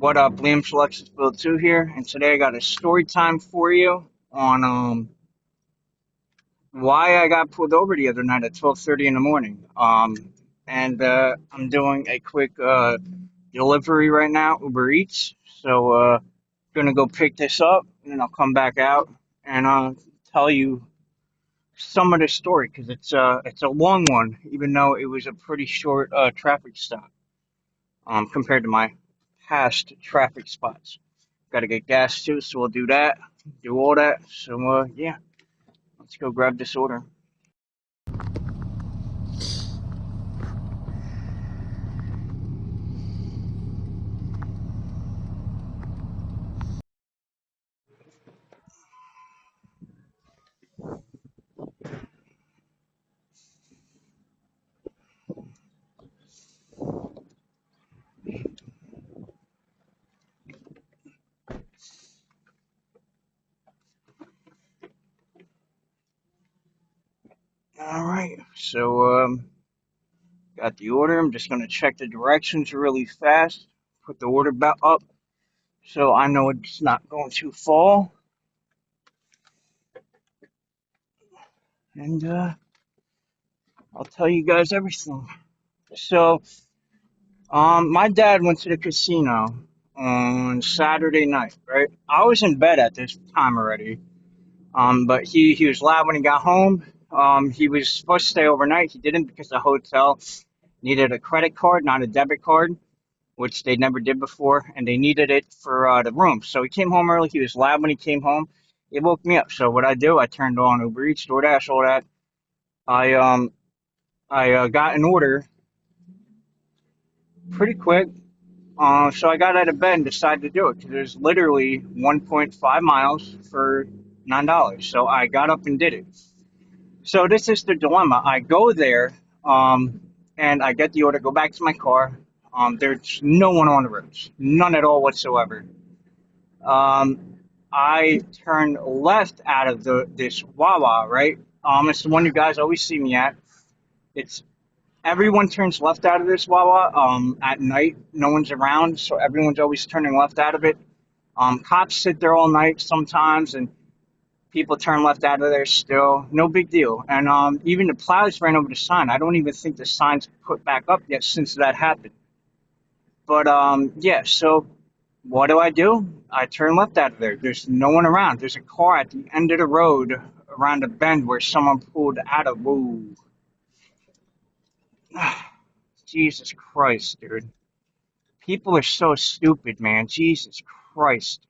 What up, Liam's Lexus Build 2 here, and today I got a story time for you on why I got pulled over the other night at 12:30 in the morning. I'm doing a quick delivery right now, Uber Eats. So gonna go pick this up, and then I'll come back out and tell you some of the story because it's a long one, even though it was a pretty short traffic stop compared to my past traffic spots. Got to get gas too, so we'll do that, do all that. So, yeah, let's go grab this order. All right, so, got the order. I'm just going to check the directions really fast, put the order back up so I know it's not going to fall. And, I'll tell you guys everything. So, my dad went to the casino on Saturday night, right? I was in bed at this time already. But he was loud when he got home. He was supposed to stay overnight. He didn't because the hotel needed a credit card, not a debit card, which they never did before, and they needed it for the room. So he came home early. He was loud when he came home. It woke me up. So what I do, I turned on Uber Eats, DoorDash, all that. I um I got an order pretty quick. So I got out of bed and decided to do it because it was literally 1.5 miles for $9. So I got up and did it. So this is the dilemma. I go there, and I get the order, go back to my car. There's no one on the roads, none at all whatsoever. Um, I turn left out of this Wawa, right? It's the one you guys always see me at. It's Everyone turns left out of this Wawa. At night, no one's around, so everyone's always turning left out of it. Cops sit there all night sometimes, and people turn left out of there still. No big deal. And even the plows ran over the sign. I don't even think the sign's put back up yet since that happened. But yeah, so what do? I turn left out of there. There's no one around. There's a car at the end of the road around a bend where someone pulled out of. Whoa. Jesus Christ, dude. People are so stupid, man. Jesus Christ.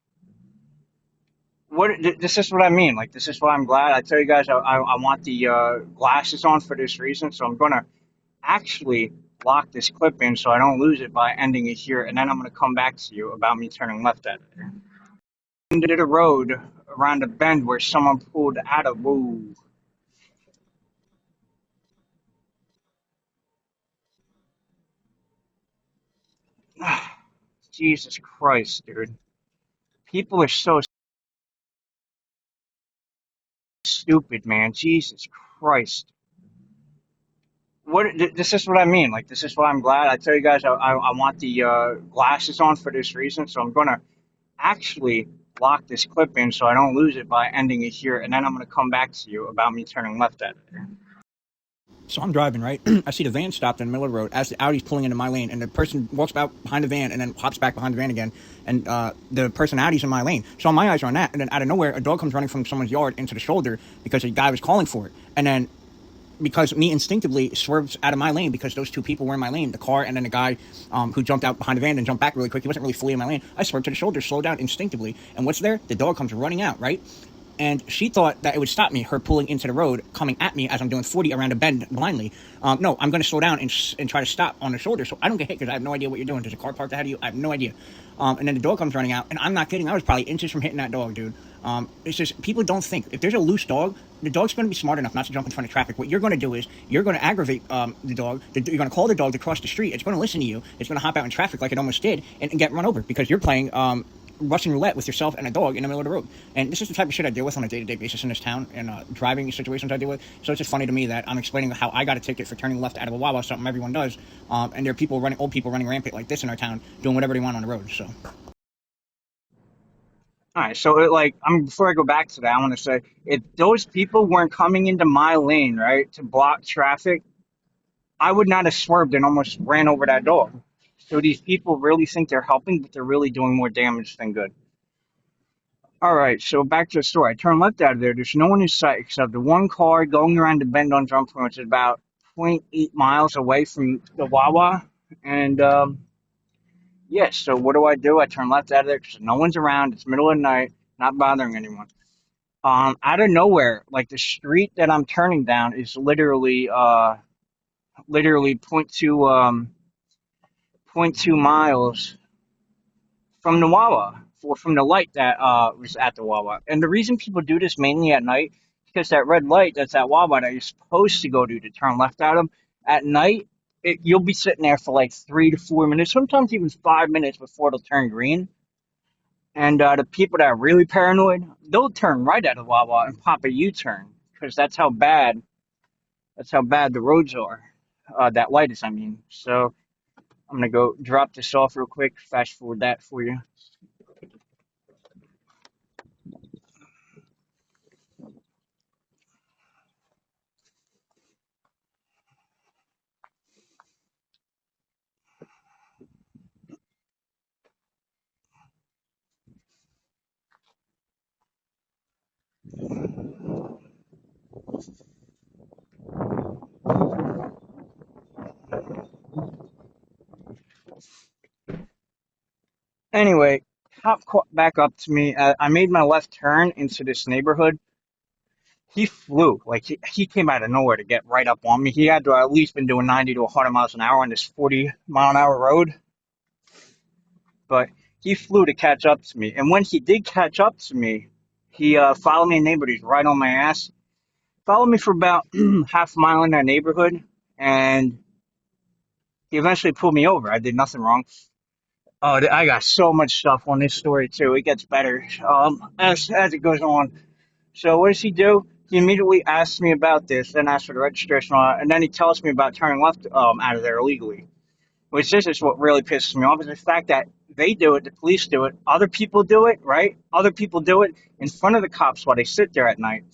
This is what I mean. Like, this is why I'm glad. I tell you guys, I want the glasses on for this reason. So I'm gonna actually lock this clip in so I don't lose it by ending it here, and then I'm gonna come back to you about me turning left out of there. Into the road around a bend where someone pulled out of. Whoa. Jesus Christ, dude. People are so stupid, man. Jesus Christ. This is what I mean. Like, this is why I'm glad. I tell you guys, I want the glasses on for this reason. So I'm gonna actually lock this clip in so I don't lose it by ending it here, and then I'm gonna come back to you about me turning left out of there. So I'm driving, right? I see the van stopped in the middle of the road as the Audi's pulling into my lane, and the person walks out behind the van and then hops back behind the van again, and the person Audi's in my lane. So my eyes are on that, and then out of nowhere, a dog comes running from someone's yard into the shoulder because a guy was calling for it, and then because me instinctively swerves out of my lane because those two people were in my lane, the car and then the guy who jumped out behind the van and jumped back really quick. He wasn't really fully in my lane. I swerved to the shoulder, slowed down instinctively, and what's there? The dog comes running out, right? And she thought that it would stop me, her pulling into the road, coming at me as I'm doing 40 around a bend blindly. No, I'm going to slow down and try to stop on the shoulder so I don't get hit because I have no idea what you're doing. There's a car parked ahead of you. I have no idea. And then the dog comes running out, and I'm not kidding. I was probably inches from hitting that dog, dude. It's just, people don't think. If there's a loose dog, the dog's going to be smart enough not to jump in front of traffic. What you're going to do is you're going to aggravate the dog. You're going to call the dog to cross the street. It's going to listen to you. It's going to hop out in traffic like it almost did and get run over because you're playing Russian roulette with yourself and a dog in the middle of the road. And this is the type of shit I deal with on a day-to-day basis in this town, and driving situations I deal with. So it's just funny to me that I'm explaining how I got a ticket for turning left out of a Wawa, something everyone does, and there are people running, old people running rampant like this in our town, doing whatever they want on the road. So All right, so before I go back to that, I want to say if those people weren't coming into my lane, right, to block traffic, I would not have swerved and almost ran over that dog. So these people really think they're helping, but they're really doing more damage than good. All right, so back to the story. I turn left out of there. There's no one in sight except the one car going around the bend on Drum Point, which is about zero point 0.8 miles away from the Wawa. And yeah, so what do? I turn left out of there because no one's around. It's middle of the night, not bothering anyone. Out of nowhere, like the street that I'm turning down is literally point 0.2 miles from the Wawa, or from the light that was at the Wawa. And the reason people do this mainly at night is because that red light that's at Wawa that you're supposed to go to turn left at them at night, you'll be sitting there for like 3 to 4 minutes, sometimes even 5 minutes before it'll turn green. And the people that are really paranoid, they'll turn right at the Wawa and pop a U-turn because that's how bad the roads are. That light is, I mean. So I'm gonna go drop this off real quick. Fast forward that for you. Anyway, cop caught back up to me. I made my left turn into this neighborhood. He flew like he came out of nowhere to get right up on me. He had to at least been doing 90 to 100 miles an hour on this 40-mile-an-hour road, but he flew to catch up to me. And when he did catch up to me, he followed me in the neighborhood. He's right on my ass. Followed me for about half a mile in that neighborhood, and he eventually pulled me over. I did nothing wrong. Oh, I got so much stuff on this story too. It gets better as it goes on. So what does he do? He immediately asks me about this, then asks for the registration on it, and then he tells me about turning left out of there illegally. Which this is what really pisses me off is the fact that they do it, the police do it, other people do it, right? Other people do it in front of the cops while they sit there at night.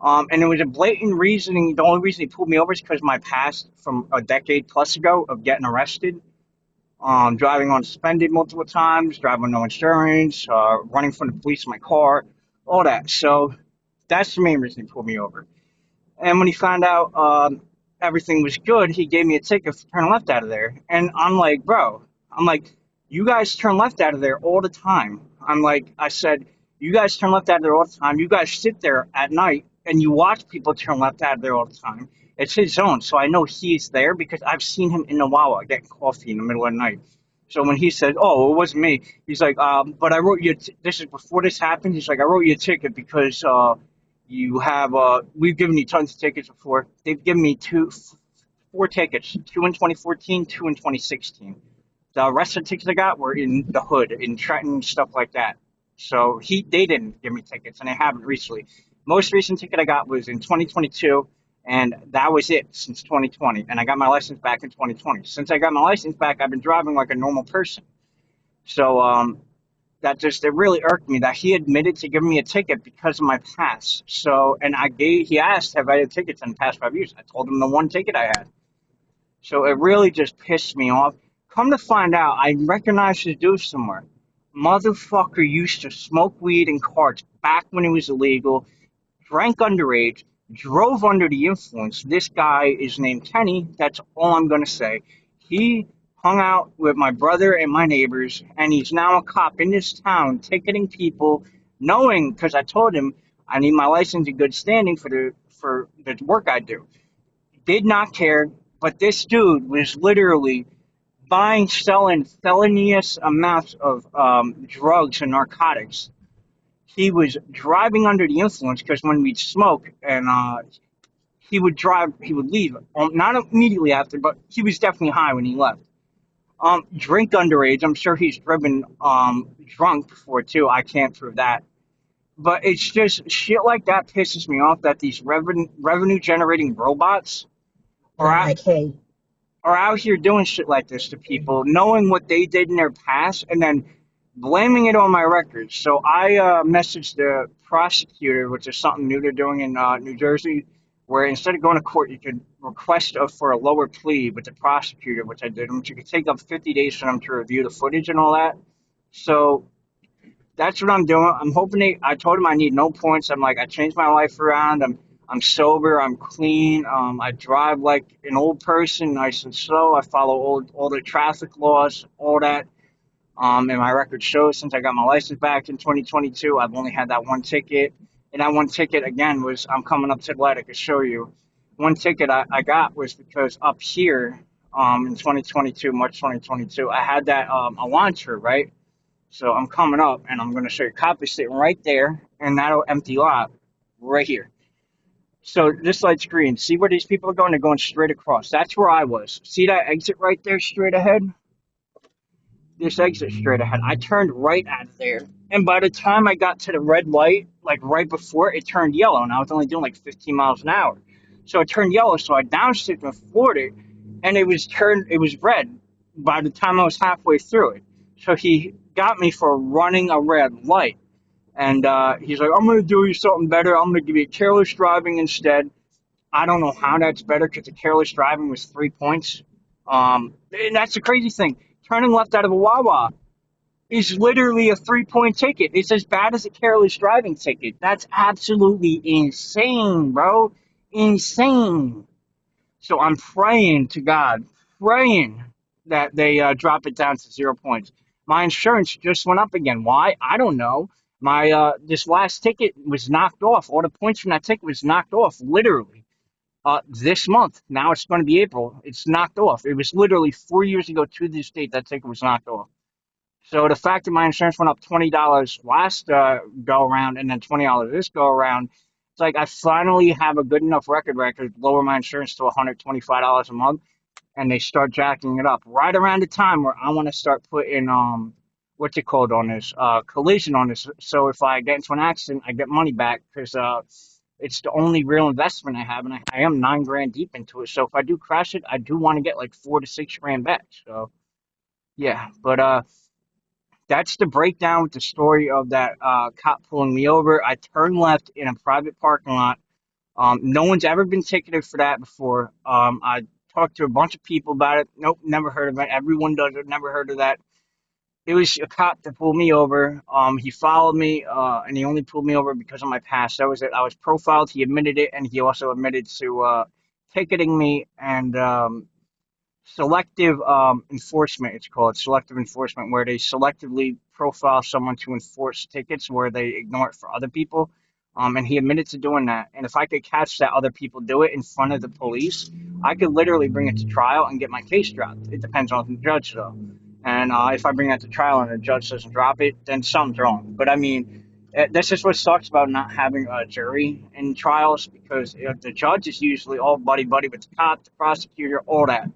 And it was a blatant reasoning. The only reason he pulled me over is because of my past from a decade plus ago of getting arrested, driving on suspended multiple times, driving with no insurance, running from the police in my car, all that. So that's the main reason he pulled me over. And when he found out everything was good, he gave me a ticket for turning left out of there. And I'm like, bro, I'm like, you guys turn left out of there all the time. I said, you guys turn left out of there all the time. You guys sit there at night and you watch people turn left out of there all the time. It's his zone, so I know he's there because I've seen him in the Wawa getting coffee in the middle of the night. So when he said, "Oh, it wasn't me," he's like, "But I wrote you. This is before this happened." He's like, "I wrote you a ticket because you have we've given you tons of tickets before. They've given me four tickets, two in 2014, two in 2016. The rest of the tickets I got were in the hood, in Trenton, stuff like that. So they didn't give me tickets, and they haven't recently. Most recent ticket I got was in 2022, and that was it since 2020. And I got my license back in 2020. Since I got my license back, I've been driving like a normal person. So that just it really irked me that he admitted to giving me a ticket because of my past. So and he asked have I had tickets in the past 5 years. I told him the one ticket I had. So it really just pissed me off. Come to find out, I recognized his dude somewhere. Motherfucker used to smoke weed in carts back when it was illegal, drank underage, drove under the influence. This guy is named Kenny. That's all I'm going to say. He hung out with my brother and my neighbors, and he's now a cop in this town, ticketing people, knowing because I told him I need my license in good standing for the work I do. Did not care, but this dude was literally buying, selling felonious amounts of drugs and narcotics. He was driving under the influence because when we'd smoke and he would leave, not immediately after, but he was definitely high when he left. Drink underage. I'm sure he's driven drunk before too. I can't prove that. But it's just shit like that pisses me off that these revenue generating robots are Yeah, out, like, hey, are out here doing shit like this to people, knowing what they did in their past, and then blaming it on my records. So I messaged the prosecutor, which is something new they're doing in New Jersey, where instead of going to court, you could request for a lower plea with the prosecutor, which I did, which you could take up 50 days for them to review the footage and all that. So that's what I'm doing. I'm hoping I told him I need no points. I'm like, I changed my life around. I'm sober. I'm clean. I drive like an old person, nice and slow. I follow all the traffic laws, all that. And my record shows since I got my license back in 2022, I've only had that one ticket. And that one ticket again was I'm coming up to the light. I could show you. One ticket I got was because up here in 2022, March 2022, I had that a launcher, right? So I'm coming up and I'm going to show you a copy sitting right there in that empty lot right here. So this light's green. See where these people are going? They're going straight across. That's where I was. See that exit right there straight ahead? This exit straight ahead. I turned right out of there. And by the time I got to the red light, like right before it turned yellow, and I was only doing like 15 miles an hour. So it turned yellow, so I downshifted and floored it, and it was red by the time I was halfway through it. So he got me for running a red light. And he's like, I'm going to do you something better. I'm going to give you careless driving instead. I don't know how that's better because the careless driving was 3 points. And that's the crazy thing. Turning left out of a Wawa is literally a 3 point ticket. It's as bad as a careless driving ticket. That's absolutely insane, bro. Insane. So I'm praying to God, praying that they drop it down to 0 points. My insurance just went up again. Why? I don't know. My this last ticket was knocked off. All the points from that ticket was knocked off, literally. This month. Now it's going to be April. It's knocked off. It was literally 4 years ago to this date that ticket was knocked off. So the fact that my insurance went up $20 last go around and then $20 this go around, it's like I finally have a good enough record where I could lower my insurance to $125 a month, and they start jacking it up right around the time where I want to start putting what's it called on this collision on this. So if I get into an accident, I get money back because it's the only real investment I have, and I am 9 grand deep into it. So if I do crash it, I do want to get like 4 to 6 grand back. So yeah, but that's the breakdown with the story of that cop pulling me over. I turned left in a private parking lot. No one's ever been ticketed for that before. I talked to a bunch of people about it. Nope, never heard of it. Everyone does it. Never heard of that. It was a cop that pulled me over. He followed me, and he only pulled me over because of my past. That was it. I was profiled. He admitted it, and he also admitted to ticketing me and selective enforcement. It's called selective enforcement, where they selectively profile someone to enforce tickets where they ignore it for other people. And he admitted to doing that. And if I could catch that other people do it in front of the police, I could literally bring it to trial and get my case dropped. It depends on the judge, though. And if I bring that to trial and the judge doesn't drop it, then something's wrong. But I mean, this is what sucks about not having a jury in trials because the judge is usually all buddy buddy with the cop, the prosecutor, all that.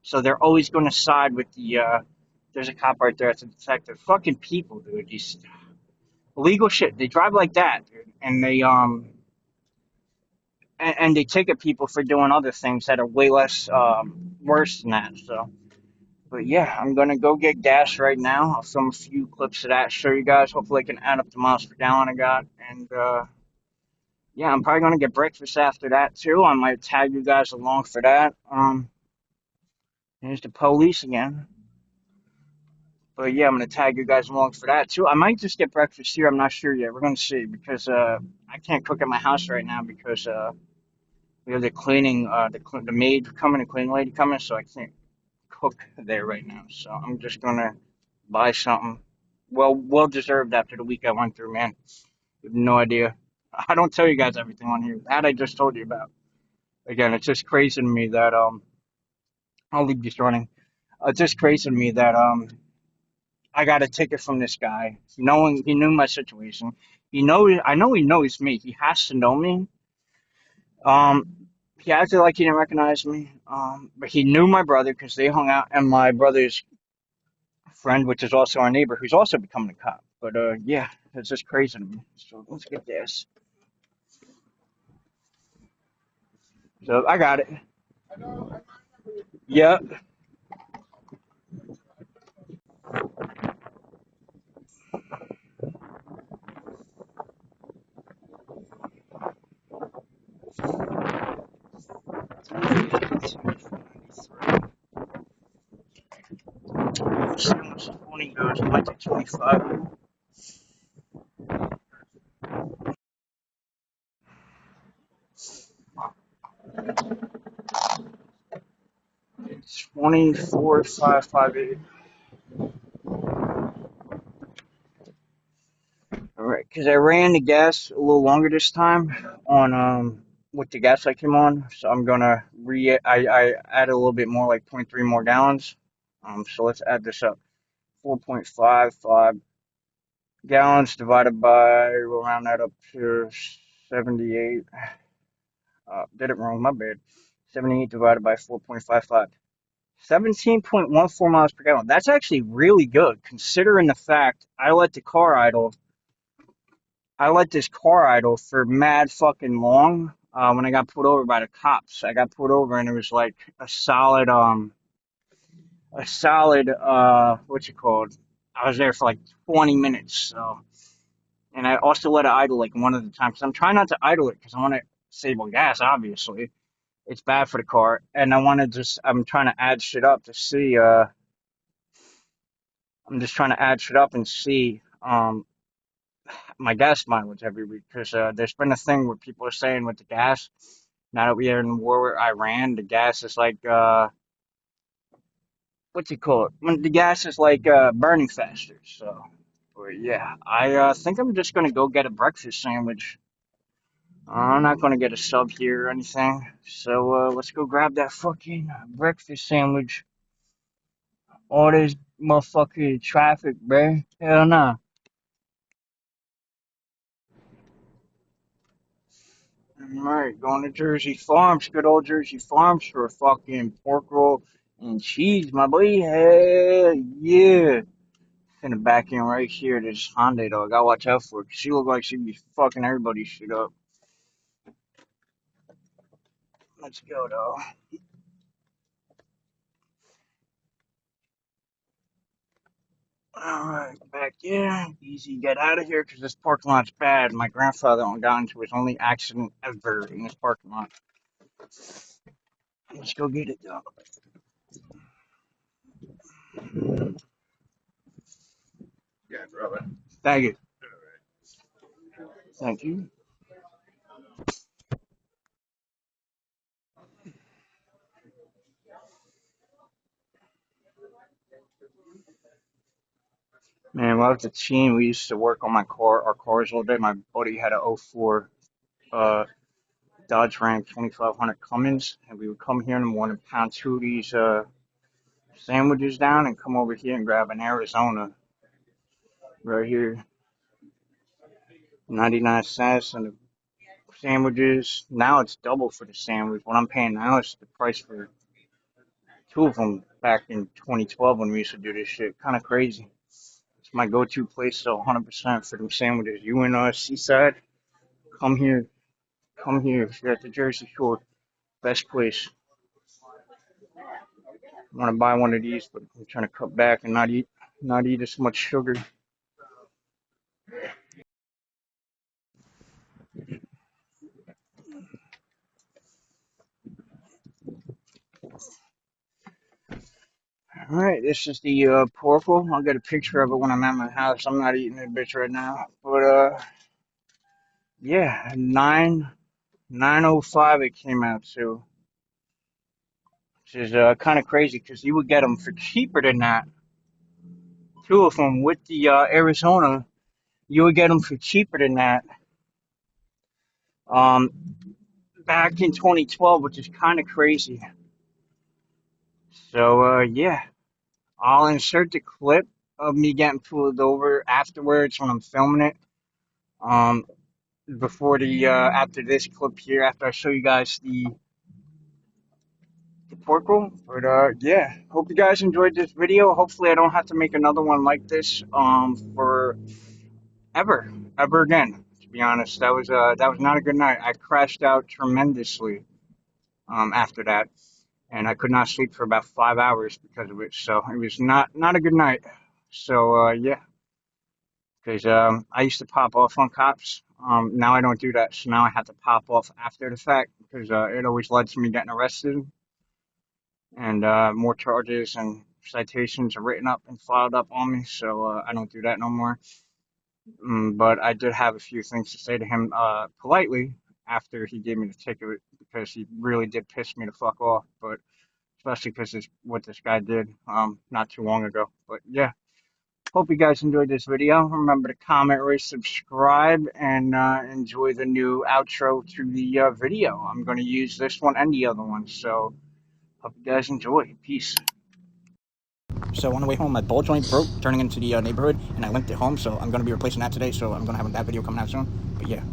So they're always going to side with the. There's a cop right there. It's a detective. Fucking people, dude. These illegal shit. They drive like that, dude, and they ticket people for doing other things that are way less worse than that. So, but yeah, I'm gonna go get gas right now. I'll film a few clips of that, show you guys. Hopefully, I can add up the miles per gallon I got, and yeah, I'm probably gonna get breakfast after that too. I might tag you guys along for that. Here's the police again. But yeah, I'm gonna tag you guys along for that too. I might just get breakfast here. I'm not sure yet. We're gonna see because I can't cook at my house right now because we have the cleaning the maid coming, the cleaning lady coming, so I can't cook there right now. So I'm just gonna buy something. Well deserved after the week I went through, man. You have no idea. I don't tell you guys everything on here. That I just told you about. Again, it's just crazy to me that I'll leave this running. It's just crazy to me that I got a ticket from this guy, knowing he knew my situation. I know he knows me. He has to know me. He acted like he didn't recognize me. But he knew my brother because they hung out, and my brother's friend, which is also our neighbor, who's also becoming a cop. But yeah, it's just crazy to me. So let's get this. So I got it. Yep. 20 goes, I might take 25. It's 24,558. All right, because I ran the gas a little longer this time on with the gas I came on, so I'm gonna I added a little bit more, like point 0.3 more gallons. So let's add this up. 4.55 gallons divided by, we'll round that up to 78. Did it wrong, my bad. 78 divided by 4.55. 17.14 miles per gallon. That's actually really good considering the fact I let the car idle. I let this car idle for mad fucking long. When I got pulled over by the cops, I got pulled over and it was like a solid, what's it called? I was there for like 20 minutes. So, and I also let it idle like one of the times. I'm trying not to idle it because I want to save on gas, obviously. It's bad for the car. And I want to just, I'm trying to add shit up to see, I'm just trying to add shit up and see, my gas mileage every week because there's been a thing where people are saying with the gas, now that we are in war with Iran, the gas is like, what's it called? When the gas is like burning faster. So, but yeah, I think I'm just gonna go get a breakfast sandwich. I'm not gonna get a sub here or anything. So let's go grab that fucking breakfast sandwich. All this motherfucking traffic, bruh. Hell nah. Alright, going to Jersey Farms, good old Jersey Farms for a fucking pork roll and cheese, my boy. Hell yeah. Finna back in right here, this Hyundai though. I gotta watch out for it. She look like she'd be fucking everybody's shit up. Let's go though. Alright, back in. Easy get out of here because this parking lot's bad. My grandfather got into his only accident ever in this parking lot. Let's go get it though. Thank you. Thank you. Man, when I was a teen, we used to work on our cars all day. My buddy had a '04 uh, Dodge Ram 2500 Cummins, and we would come here in the morning, pound two of these sandwiches down, and come over here and grab an Arizona right here, 99 cents, and the sandwiches. Now it's double for the sandwich. What I'm paying now is the price for two of them back in 2012 when we used to do this shit. Kind of crazy. It's my go-to place, so 100% for them sandwiches. You in Seaside? Come here. Come here if you're at the Jersey Shore. Best place. I want to buy one of these, but I'm trying to cut back and not eat as much sugar. All right, this is the portal. I'll get a picture of it when I'm at my house. I'm not eating that bitch right now, but yeah, 905 it came out to, which is kind of crazy because you would get them for cheaper than that. Two of them with the Arizona, you would get them for cheaper than that. Um, back in 2012, which is kind of crazy. So yeah, I'll insert the clip of me getting pulled over afterwards when I'm filming it. Um, Before the after this clip here, after I show you guys the Mr. Porkle. But yeah, hope you guys enjoyed this video. Hopefully, I don't have to make another one like this for ever again. To be honest, that was not a good night. I crashed out tremendously after that, and I could not sleep for about 5 hours because of it. So it was not a good night. So yeah, because I used to pop off on cops. Now I don't do that. So now I have to pop off after the fact because it always led to me getting arrested and more charges and citations are written up and filed up on me. So I don't do that no more. But I did have a few things to say to him politely after he gave me the ticket because he really did piss me the fuck off. But especially because it's what this guy did not too long ago. But yeah, hope you guys enjoyed this video. Remember to comment, rate, subscribe, and enjoy the new outro to the video. I'm going to use this one and the other one. So hope you guys enjoy. Peace. So on the way home, my ball joint broke turning into the neighborhood, and I limped it home. So I'm going to be replacing that today. So I'm going to have that video coming out soon. But yeah.